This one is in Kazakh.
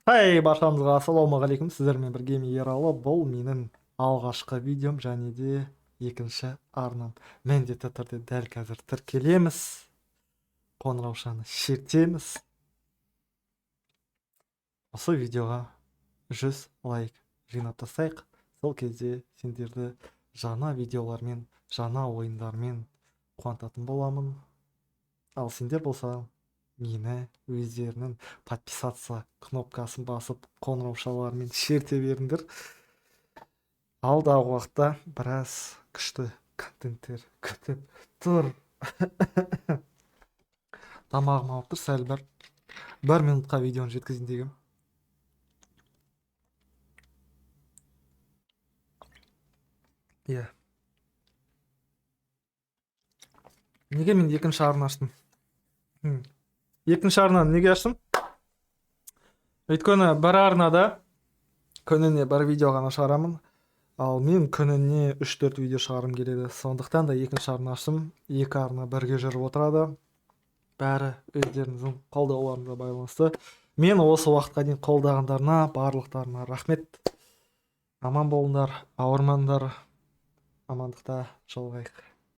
Баршаңызға ассалаумағалейкум, сіздермен бірге мен Ералы. Бұл менің алғашқы видеом және де екінші арнам. Міндетті түрде дәл қазір тіркелеміз, қоңыраушаны шертеміз. Осы видеоға 100 лайк жинап тастайық. Сол кезде сендерді жаңа видеолармен, жаңа ойындармен қуантатын боламын. Ал сендер болса мені өздерінің подписаться кнопкасын басып қоңыраушалармен шерте беріңдер. Алдағы уақытта біраз күшті контенттер күтіп тұр. Тамағым ауырып тұр, сәл бір минутқа видеоны жеткізейін дегем. Иә. Неге мен екінші арна аштым? Екінші арнаны неге аштым? Өйткені бір арнада күніне бір видео ғана шығарамын. Ал мен күніне 3-4 видео шығарым келеді. Сондықтан да екінші арна аштым. Екі арна бірге жүріп отырады. Бәрі өздеріңіздің қолдауларыңызға байланысты. Мен осы уақытқа дейін қолдағандарына, барлықтарына рахмет. Аман болыңдар, ауырмаңдар. Амандықта жолығайық.